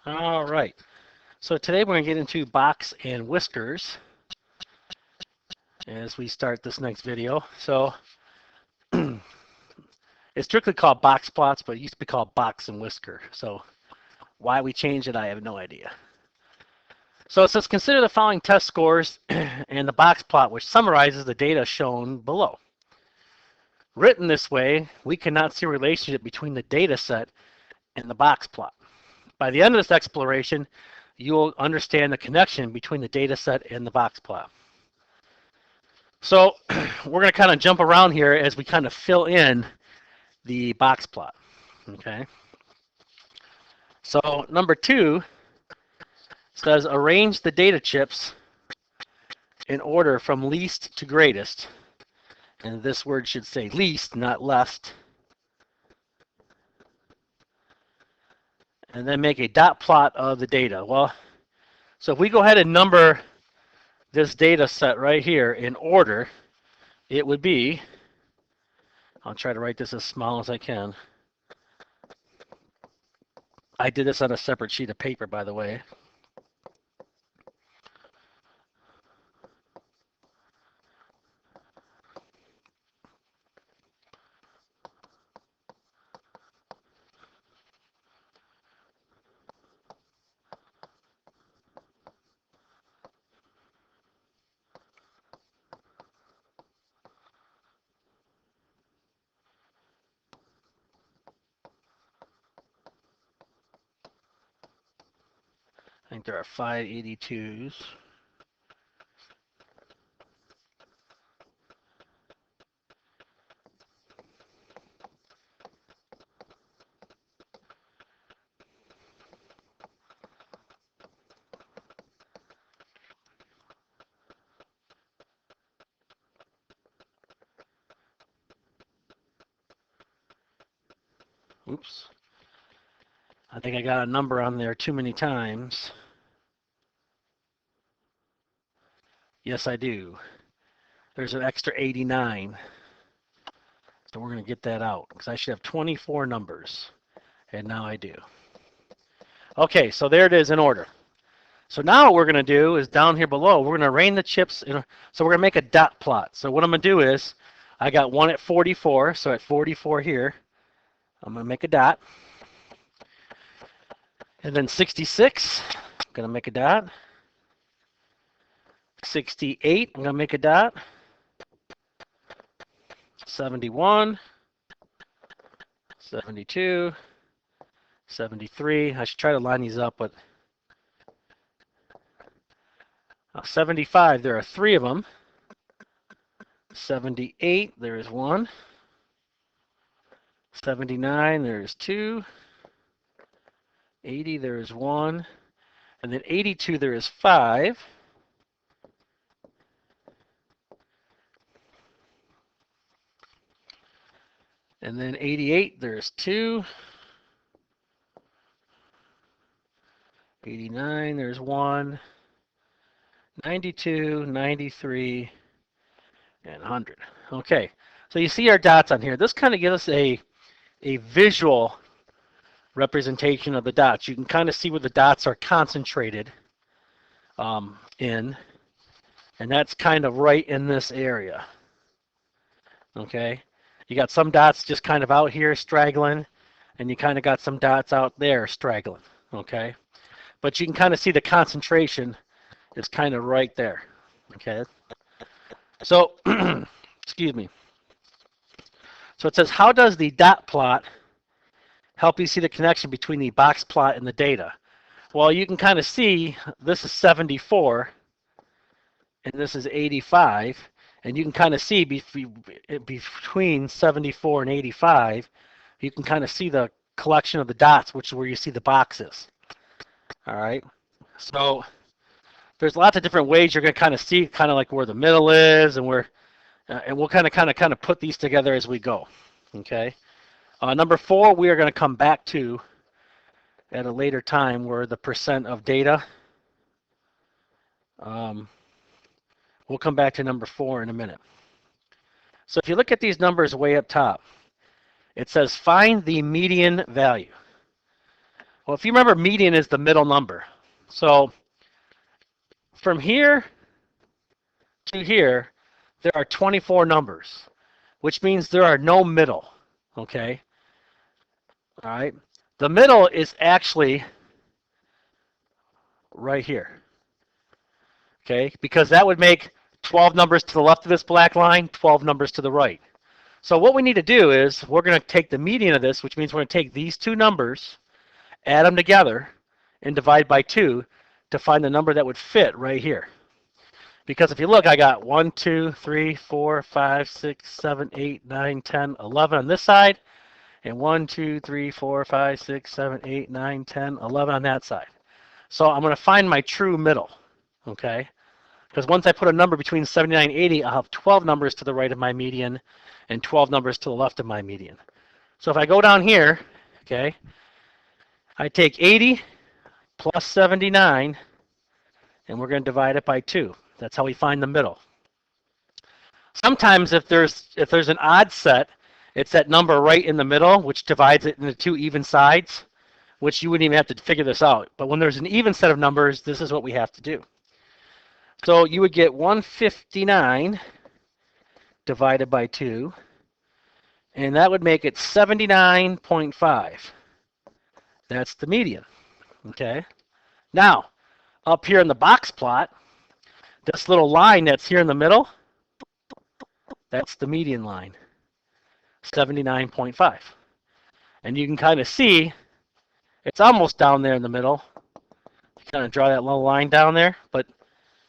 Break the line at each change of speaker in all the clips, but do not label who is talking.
All right. So today we're going to get into box and whiskers as we start this next video. So it's strictly called box plots, but it used to be called box and whisker. So why we changed it, I have no idea. So it says consider the following test scores and the box plot, which summarizes the data shown below. Written this way, we cannot see a relationship between the data set and the box plot. By the end of this exploration, you will understand the connection between the data set and the box plot. So we're going to kind of jump around here as we kind of fill in the box plot. Okay. So number 2 says arrange the data chips in order from least to greatest. And this word should say least, not lest. And then make a dot plot of the data. Well, so if we go ahead and number this data set right here in order, it would be, I'll try to write this as small as I can. I did this on a separate sheet of paper, by the way. I think there are 582s. Oops. I think I got a number on there too many times. Yes, I do. There's an extra 89. So we're going to get that out because I should have 24 numbers. And now I do. Okay, so there it is in order. So now what we're going to do is down here below, we're going to arrange the chips. So we're going to make a dot plot. So what I'm going to do is, I got one at 44. So at 44 here, I'm going to make a dot. And then 66, I'm going to make a dot. 68, I'm going to make a dot. 71, 72, 73. I should try to line these up, but 75, there are 3 of them. 78, there is 1. 79, there is 2. 80, there is 1. And then 82, there is 5. And then 88, there's 2. 89, there's 1. 92, 93, and 100. Okay, so you see our dots on here. This kind of gives us a visual representation of the dots. You can kind of see where the dots are concentrated in, and that's kind of right in this area. Okay, you got some dots just kind of out here straggling, and you kind of got some dots out there straggling. Okay, but you can kind of see the concentration is kind of right there. Okay, so excuse me. So it says, how does the dot plot help you see the connection between the box plot and the data? Well, you can kind of see this is 74 and this is 85, and you can kind of see between 74 and 85, you can kind of see the collection of the dots, which is where you see the boxes. All right, so there's lots of different ways you're going to kind of see kind of like where the middle is, and where, and we'll kind of put these together as we go. Okay. Number 4, we are going to come back to at a later time, where the percent of data. We'll come back to number 4 in a minute. So if you look at these numbers way up top, it says find the median value. Well, if you remember, median is the middle number. So from here to here, there are 24 numbers, which means there are no middle, okay? All right. The middle is actually right here, okay? Because that would make 12 numbers to the left of this black line, 12 numbers to the right. So what we need to do is we're going to take the median of this, which means we're going to take these two numbers, add them together, and divide by 2 to find the number that would fit right here. Because if you look, I got 1, 2, 3, 4, 5, 6, 7, 8, 9, 10, 11 on this side, and 1, 2, 3, 4, 5, 6, 7, 8, 9, 10, 11 on that side. So I'm going to find my true middle, okay? Because once I put a number between 79 and 80, I'll have 12 numbers to the right of my median and 12 numbers to the left of my median. So if I go down here, okay, I take 80 plus 79, and we're going to divide it by 2. That's how we find the middle. Sometimes if there's an odd set, it's that number right in the middle, which divides it into 2 even sides, which you wouldn't even have to figure this out. But when there's an even set of numbers, this is what we have to do. So you would get 159 divided by 2, and that would make it 79.5. That's the median, okay? Now, up here in the box plot, this little line that's here in the middle, that's the median line, 79.5. And you can kind of see it's almost down there in the middle. Kind of draw that little line down there, but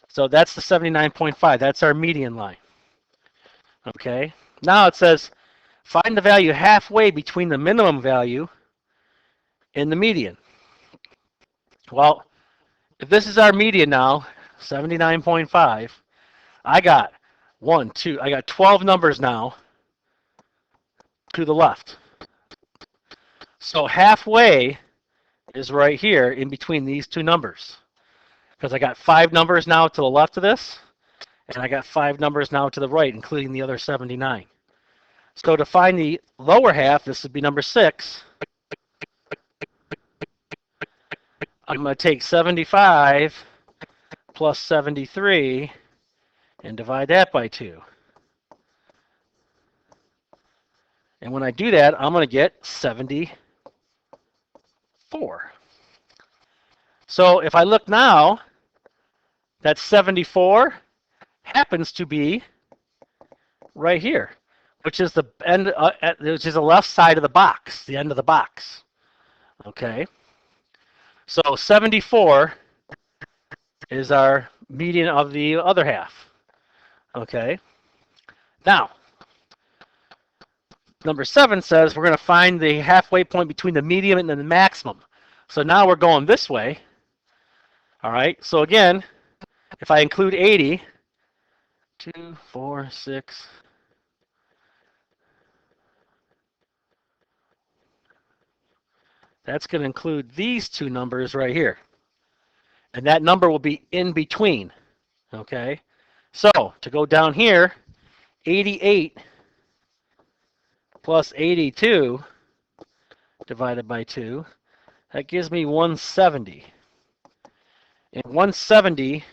so that's the 79.5. That's our median line. Okay. Now it says find the value halfway between the minimum value and the median. Well, if this is our median now, 79.5, I got 12 numbers now to the left. So halfway is right here in between these two numbers. Because I got 5 numbers now to the left of this, and I got 5 numbers now to the right, including the other 79. So to find the lower half, this would be number 6. I'm going to take 75 plus 73 and divide that by 2. And when I do that, I'm going to get 74. So if I look now, that 74 happens to be right here, which is the end, which is the left side of the box, the end of the box. Okay. So 74 is our median of the other half. Okay. Now, number 7 says we're going to find the halfway point between the median and the maximum. So now we're going this way. All right. So again, if I include 80, 2, 4, 6, that's going to include these two numbers right here. And that number will be in between. Okay? So, to go down here, 88 plus 82 divided by 2, that gives me 170. And 170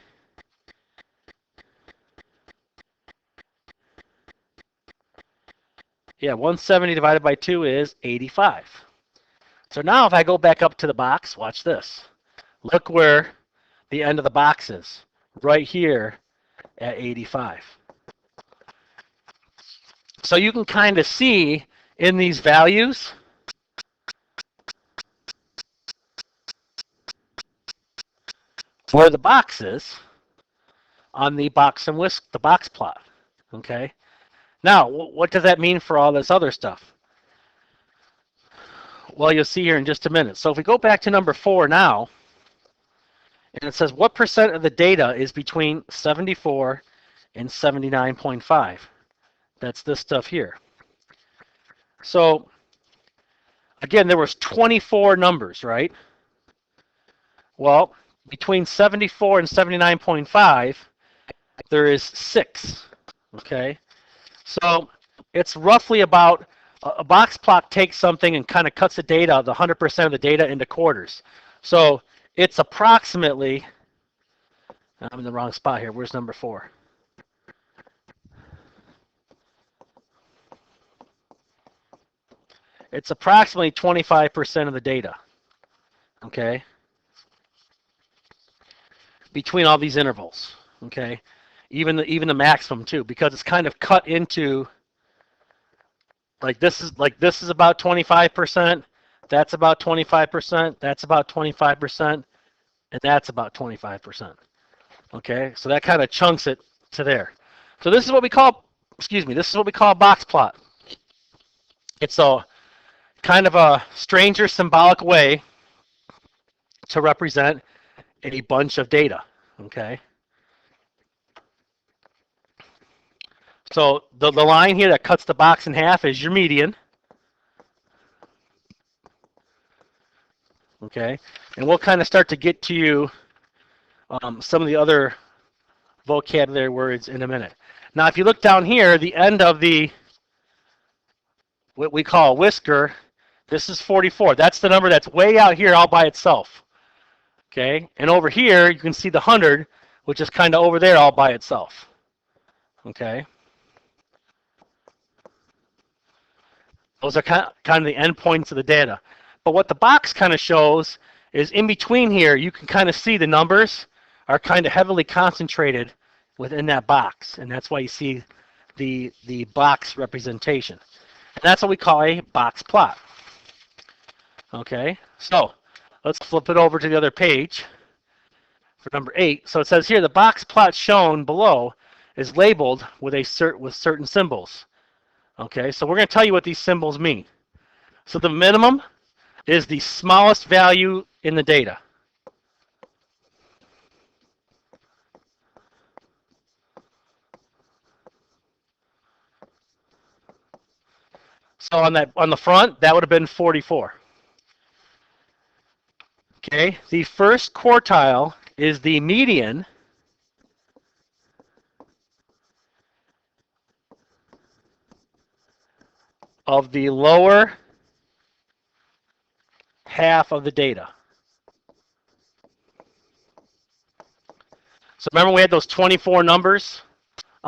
170 divided by 2 is 85. So now if I go back up to the box, watch this. Look where the end of the box is, right here at 85. So you can kind of see in these values where the box is on the box and whisk, the box plot. Okay. Now, what does that mean for all this other stuff? Well, you'll see here in just a minute. So if we go back to number 4 now, and it says what percent of the data is between 74 and 79.5? That's this stuff here. So again, there was 24 numbers, right? Well, between 74 and 79.5, there is 6. Okay, so it's roughly about a box plot takes something and kind of cuts the data, the 100% of the data, into quarters. So it's approximately, I'm in the wrong spot here. Where's number 4? It's approximately 25% of the data, okay, between all these intervals, okay, even the maximum too, because it's kind of cut into, like this is about 25%, that's about 25%, that's about 25%, and that's about 25%. Okay, so that kind of chunks it to there. So this is what we call, this is what we call a box plot. It's a kind of a stranger symbolic way to represent a bunch of data. Okay, so the line here that cuts the box in half is your median. Okay, and we'll kind of start to get to you some of the other vocabulary words in a minute. Now, if you look down here, the end of the what we call a whisker, this is 44. That's the number that's way out here all by itself. Okay, and over here you can see the 100, which is kind of over there all by itself. Okay, those are kind of the endpoints of the data. But what the box kind of shows is in between here, you can kind of see the numbers are kind of heavily concentrated within that box, and that's why you see the box representation. And that's what we call a box plot. Okay, so let's flip it over to the other page for number 8. So it says here the box plot shown below is labeled with certain symbols. Okay, so we're going to tell you what these symbols mean. So the minimum is the smallest value in the data. So on the front, that would have been 44. Okay, the first quartile is the median of the lower half of the data. So remember we had those 24 numbers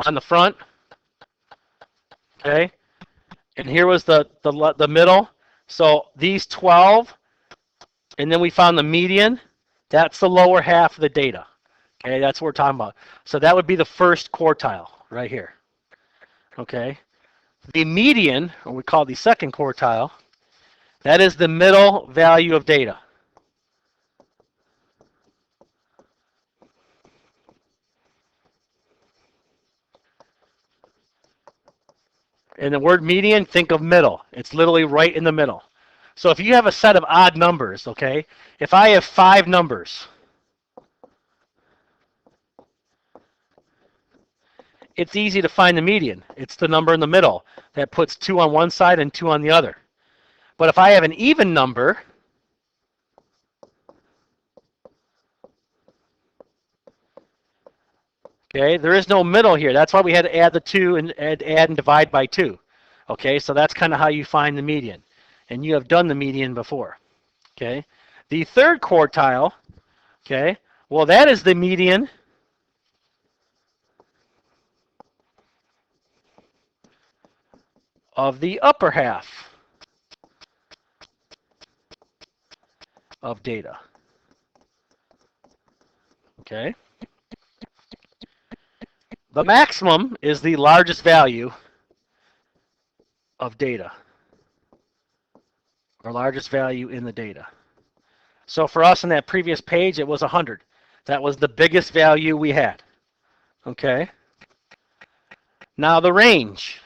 on the front? Okay, and here was the middle. So these 12, and then we found the median. That's the lower half of the data. Okay, that's what we're talking about. So that would be the first quartile right here. Okay, the median, or we call the second quartile, that is the middle value of data. And the word median, think of middle. It's literally right in the middle. So if you have a set of odd numbers, okay, if I have 5 numbers, it's easy to find the median. It's the number in the middle that puts 2 on one side and 2 on the other. But if I have an even number, okay, there is no middle here. That's why we had to add the 2 and add and divide by 2. Okay, so that's kind of how you find the median. And you have done the median before. Okay, the third quartile, okay, well, that is the median of the upper half of data. Okay, the maximum is the largest value of data, or largest value in the data. So for us in that previous page, it was 100. That was the biggest value we had. Okay. Now the range.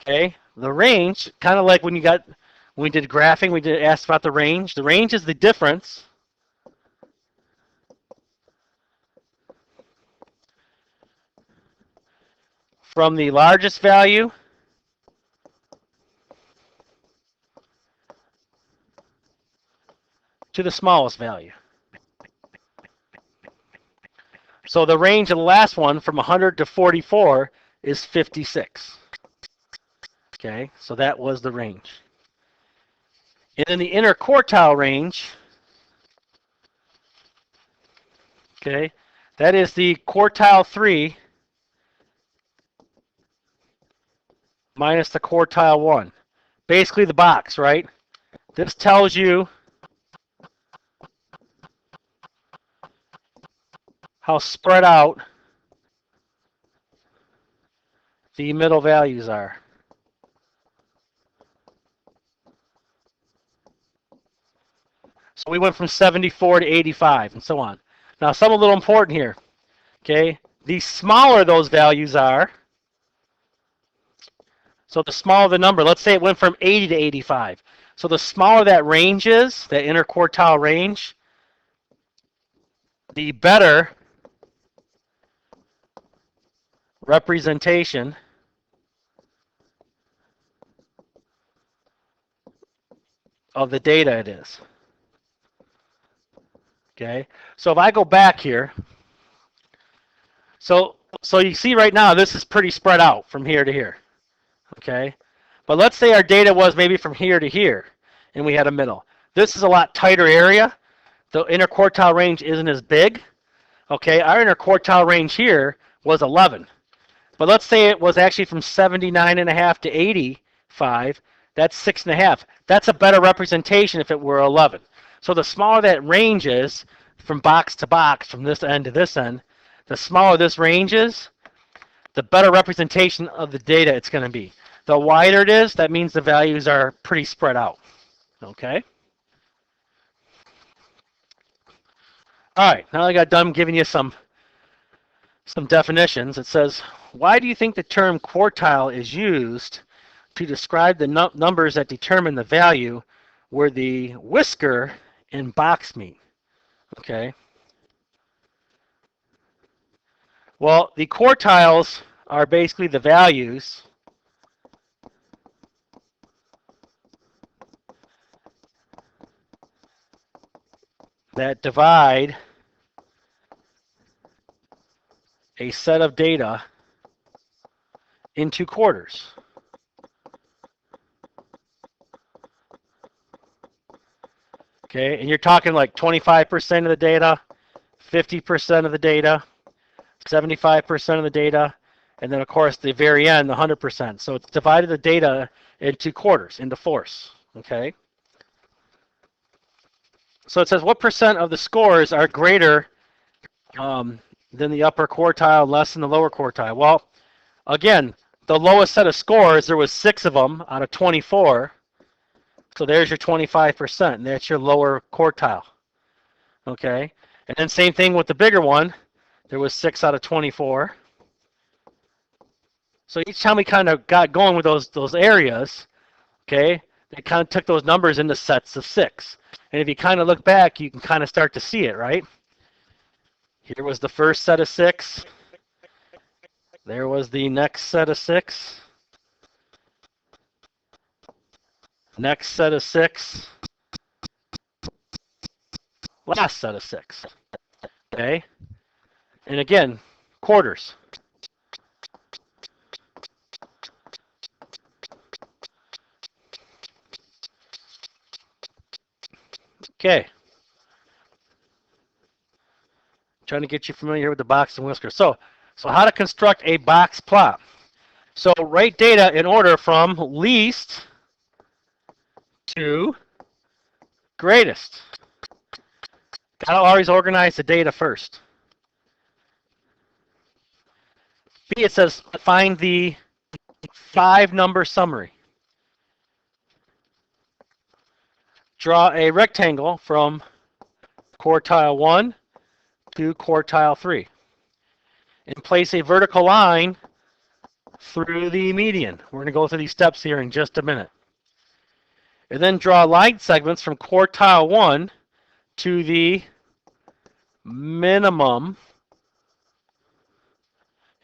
Okay. The range, kind of like when we did graphing, we asked about the range. The range is the difference from the largest value to the smallest value. So the range of the last one from 100 to 44 is 56. Okay, so that was the range. And in the interquartile range, okay, that is the quartile 3 minus the quartile 1. Basically the box, right? This tells you how spread out the middle values are. So we went from 74 to 85 and so on. Now, something a little important here. Okay, the smaller those values are, so the smaller the number, let's say it went from 80 to 85. So the smaller that range is, that interquartile range, the better representation of the data it is. Okay, so if I go back here, so you see right now this is pretty spread out from here to here. Okay, but let's say our data was maybe from here to here, and we had a middle. This is a lot tighter area. The interquartile range isn't as big. Okay, our interquartile range here was 11. But let's say it was actually from 79.5 to 85. That's 6.5. That's a better representation if it were 11. So the smaller that range is, from box to box, from this end to this end, the smaller this range is, the better representation of the data it's going to be. The wider it is, that means the values are pretty spread out. Okay? All right, now I got done giving you some definitions. It says, why do you think the term quartile is used to describe the numbers that determine the value where the whisker and box meet? Okay. Well, the quartiles are basically the values that divide a set of data into quarters. Okay, and you're talking like 25% of the data, 50% of the data, 75% of the data, and then of course the very end, the 100%. So it's divided the data into quarters, into fourths. Okay. So it says what percent of the scores are greater than the upper quartile, less than the lower quartile? Well, again, the lowest set of scores, there was 6 of them out of 24. So there's your 25%, and that's your lower quartile. Okay, and then same thing with the bigger one. There was 6 out of 24. So each time we kind of got going with those areas, okay, they kind of took those numbers into sets of 6. And if you kind of look back, you can kind of start to see it, right? Here was the first set of 6. There was the next set of 6. Next set of 6. Last set of 6. Okay? And again, quarters. Okay. Trying to get you familiar with the box and whisker. So how to construct a box plot. So write data in order from least to greatest. Gotta always organize the data first. B, it says find the 5-number summary. Draw a rectangle from quartile 1 to quartile 3. And place a vertical line through the median. We're going to go through these steps here in just a minute. And then draw line segments from quartile 1 to the minimum,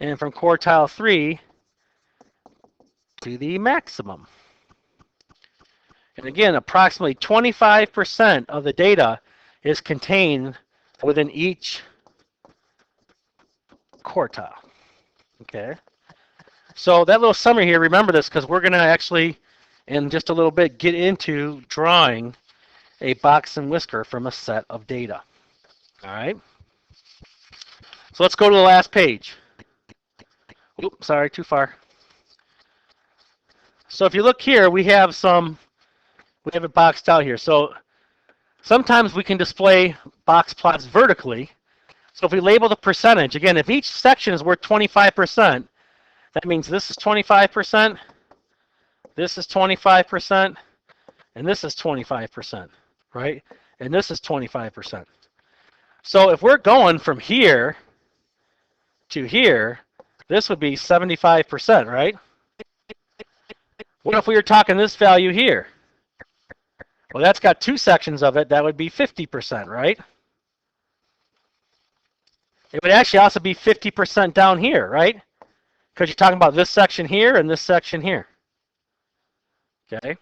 and from quartile 3 to the maximum. And again, approximately 25% of the data is contained within each quartile. Okay. So that little summary here, remember this because we're going to actually, in just a little bit, get into drawing a box and whisker from a set of data. All right. So let's go to the last page. Oops, sorry, too far. So if you look here, we have it boxed out here. So sometimes we can display box plots vertically. So if we label the percentage, again, if each section is worth 25%, that means this is 25%, this is 25%, and this is 25%, right? And this is 25%. So if we're going from here to here, this would be 75%, right? What if we were talking this value here? Well, that's got two sections of it. That would be 50%, right? It would actually also be 50% down here, right? Because you're talking about this section here and this section here. Okay.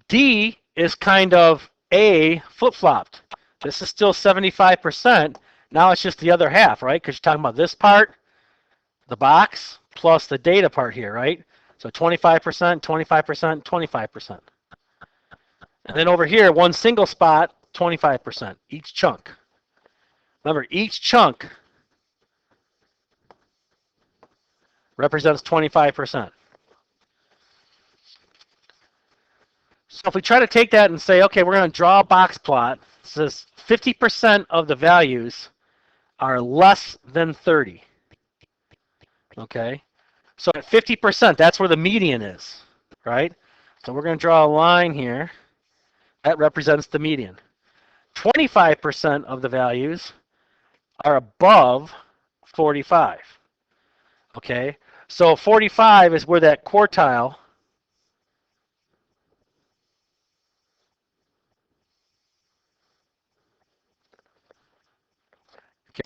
D is kind of A flip-flopped. This is still 75%. Now it's just the other half, right? Because you're talking about this part, the box, plus the data part here, right? So 25%, 25%, 25%. And then over here, one single spot, 25%, each chunk. Remember, each chunk represents 25%. So if we try to take that and say, okay, we're going to draw a box plot, it says 50% of the values are less than 30. Okay? So at 50%, that's where the median is, right? So we're going to draw a line here. That represents the median. 25% of the values are above 45. Okay? So 45 is where that quartile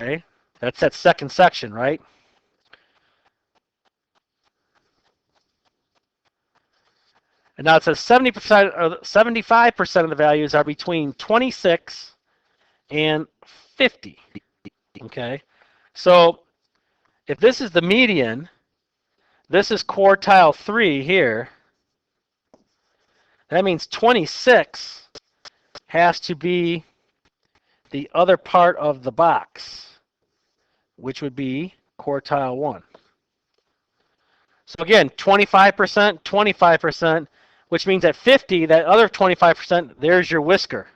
okay? That's that second section, right? And now it says 70% or 75% of the values are between 26 and 50. Okay? So if this is the median, this is quartile 3 here. That means 26 has to be the other part of the box, which would be quartile 1. So again, 25%, 25%, which means at 50, that other 25%, there's your whisker,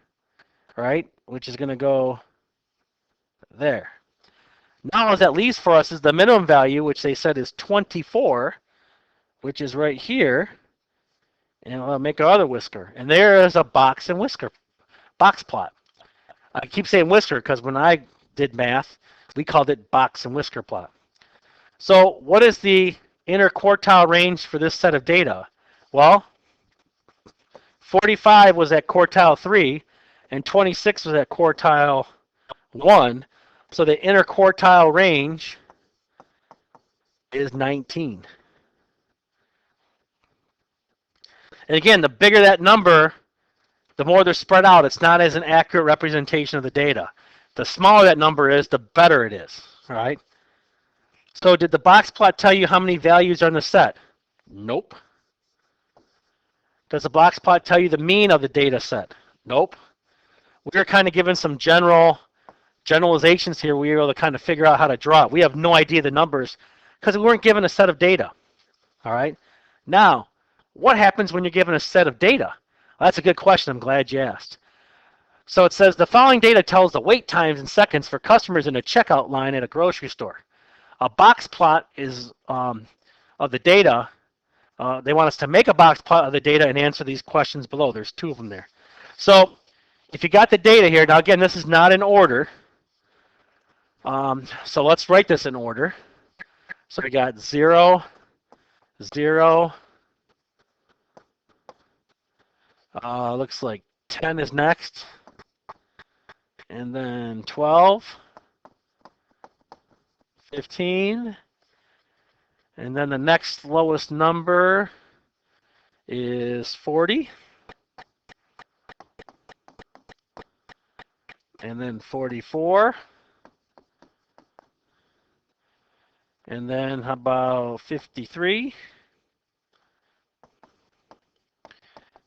right? Which is going to go there. Now, what that leaves for us is the minimum value, which they said is 24, which is right here. And I'll make our other whisker. And there is a box and whisker, box plot. I keep saying whisker because when I did math, we called it box and whisker plot. So what is the inner quartile range for this set of data? Well, 45 was at quartile 3, and 26 was at quartile 1. So the inner quartile range is 19. And again, the bigger that number, the more they're spread out. It's not as an accurate representation of the data. The smaller that number is, the better it is. All right. So did the box plot tell you how many values are in the set? Nope. Does the box plot tell you the mean of the data set? Nope. We were kind of given some generalizations here. We were able to kind of figure out how to draw it. We have no idea the numbers because we weren't given a set of data. All right. Now, what happens when you're given a set of data? Well, that's a good question. I'm glad you asked. So it says the following data tells the wait times in seconds for customers in a checkout line at a grocery store. A box plot is of the data. They want us to make a box plot of the data and answer these questions below. There's two of them there. So if you got the data here, now again, this is not in order. So let's write this in order. So we got 0, 0. Looks like 10 is next. And then 12, 15. And then the next lowest number is 40. And then 44. And then how about 53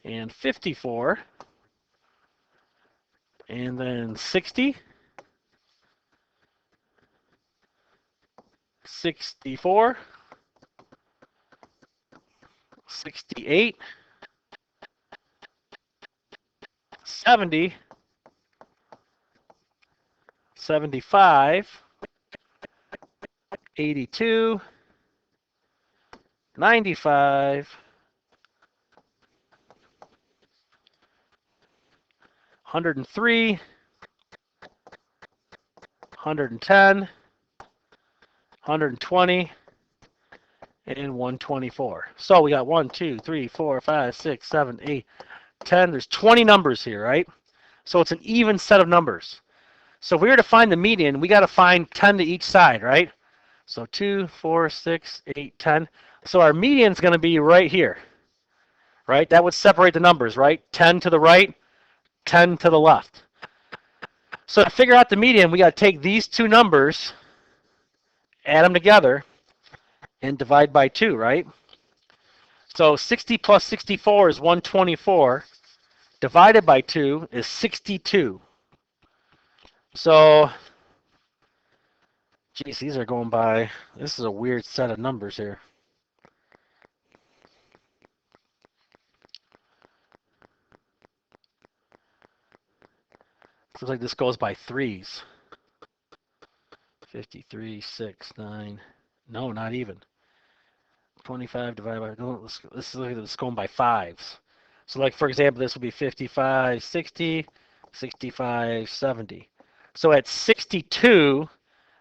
and 54 and then 60, 64, 68, 70, 75, 82, 95, 103, 110, 120, and 124. So we got 1, 2, 3, 4, 5, 6, 7, 8, 10. There's 20 numbers here, right? So it's an even set of numbers. So if we were to find the median, we got to find 10 to each side, right? So 2, 4, 6, 8, 10. So our median is going to be right here, right? That would separate the numbers, right? 10 to the right, 10 to the left. So to figure out the median, we got to take these two numbers, add them together, and divide by 2, right? So 60 plus 64 is 124. Divided by 2 is 62. So, geez, these are going by, this is a weird set of numbers here. Looks like this goes by threes. 53, 6, 9. No, not even. 25 divided by, no, this is going by fives. So like, for example, this would be 55, 60, 65, 70. So at 62,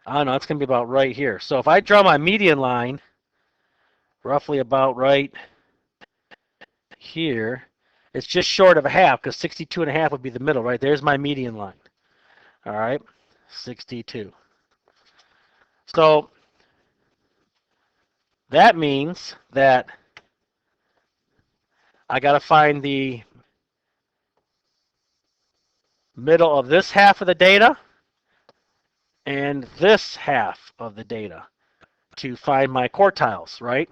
I don't know, it's going to be about right here. So if I draw my median line, roughly about right here, it's just short of a half because 62 and a half would be the middle, right? There's my median line. All right, 62. So that means that I got to find the middle of this half of the data and this half of the data to find my quartiles, right?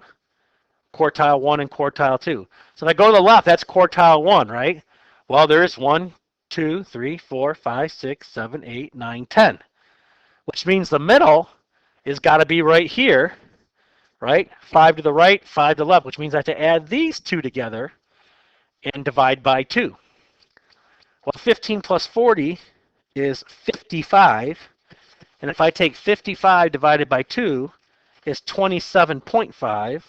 Quartile 1 and quartile 2. So if I go to the left, that's quartile 1, right? Well, there's 1, 2, 3, 4, 5, 6, 7, 8, 9, 10. Which means the middle is got to be right here, right? 5 to the right, 5 to the left, which means I have to add these two together and divide by 2. Well, 15 plus 40 is 55. And if I take 55 divided by 2, is 27.5.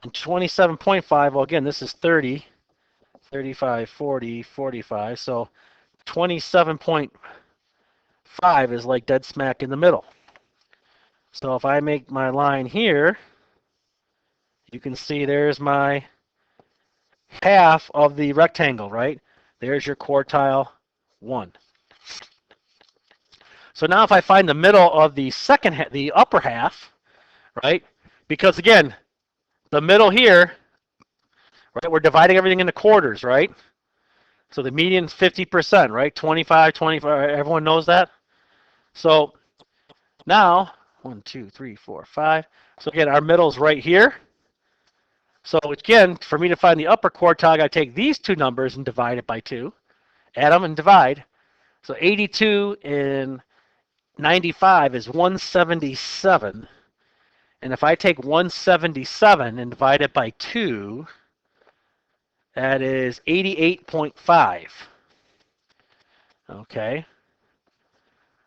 And 27.5, well, again, this is 30, 35, 40, 45. So 27.5 is like dead smack in the middle. So if I make my line here, you can see there's my half of the rectangle, right? There's your quartile 1. So now if I find the middle of the the upper half, right? Because again, the middle here, right? We're dividing everything into quarters, right? So the median's 50%, right? 25, 25, everyone knows that? So now, 1, 2, 3, 4, 5. So again, our middle's right here. So again, for me to find the upper quartile, I got to take these two numbers and divide it by 2. Add them and divide. So 82 and 95 is 177. And if I take 177 and divide it by 2, that is 88.5. Okay.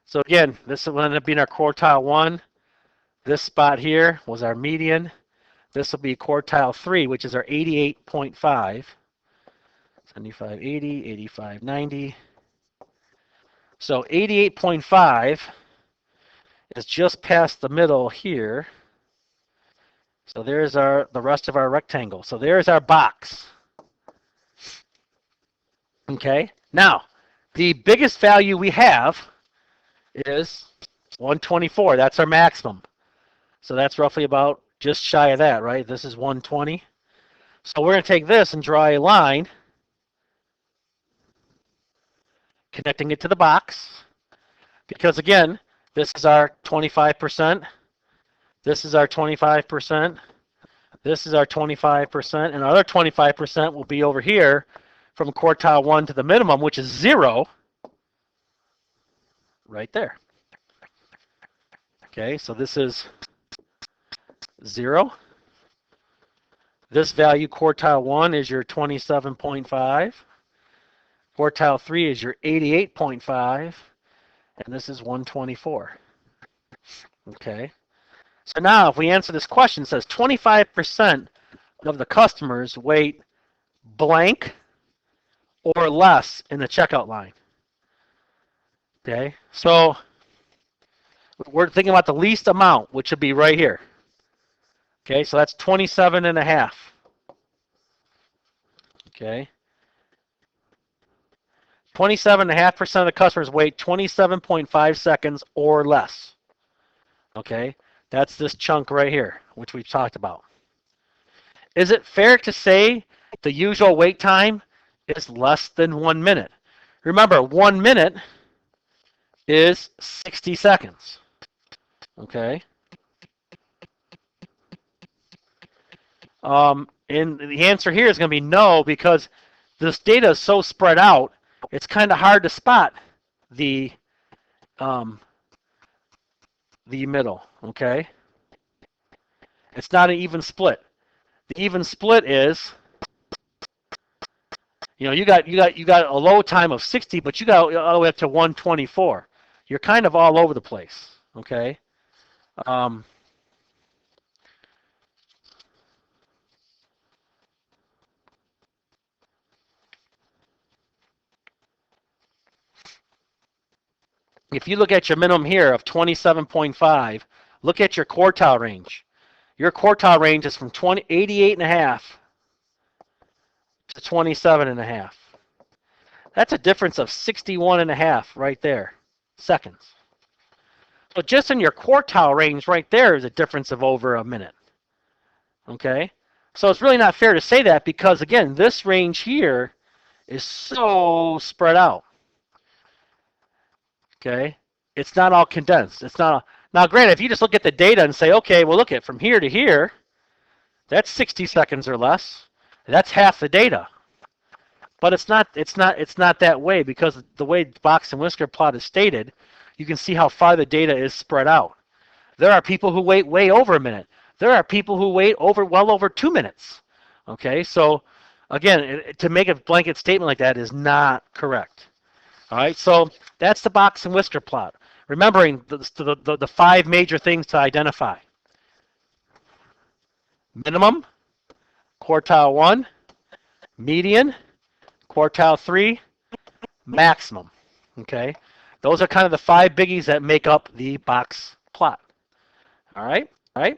So again, this will end up being our quartile 1. This spot here was our median. This will be quartile 3, which is our 88.5. 75, 80, 85, 90. So 88.5 is just past the middle here. So there's the rest of our rectangle. So there's our box. Okay. Now, the biggest value we have is 124. That's our maximum. So that's roughly about just shy of that, right? This is 120. So we're going to take this and draw a line connecting it to the box. Because again, this is our 25%. This is our 25%. This is our 25%. And our other 25% will be over here from quartile 1 to the minimum, which is 0, right there. Okay, so this is 0. This value, quartile 1, is your 27.5. Quartile 3 is your 88.5. And this is 124. Okay. So now if we answer this question, it says 25% of the customers wait blank or less in the checkout line. Okay. So we're thinking about the least amount, which would be right here. Okay. So that's 27.5. Okay. 27.5% of the customers wait 27.5 seconds or less. Okay. That's this chunk right here, which we've talked about. Is it fair to say the usual wait time is less than 1 minute? Remember, 1 minute is 60 seconds. Okay. And the answer here is going to be no, because this data is so spread out, it's kind of hard to spot the middle. Okay. It's not an even split. The even split is, you got a low time of 60, but you got all the way up to 124. You're kind of all over the place. Okay. If you look at your minimum here of 27.5, look at your quartile range. Your quartile range is from 88.5 to 27.5. That's a difference of 61.5 right there, seconds. So just in your quartile range right there is a difference of over a minute. Okay? So it's really not fair to say that because, again, this range here is so spread out. Okay? It's not all condensed. It's not. Now, granted, if you just look at the data and say, okay, well, look at from here to here, that's 60 seconds or less. That's half the data. But it's not that way, because the way the box and whisker plot is stated, you can see how far the data is spread out. There are people who wait way over a minute. There are people who wait well over 2 minutes. Okay, so again, to make a blanket statement like that is not correct. All right, so that's the box and whisker plot. Remembering the 5 major things to identify: minimum, quartile 1, median, quartile 3, maximum. Okay, those are kind of the 5 biggies that make up the box plot. All right, all right.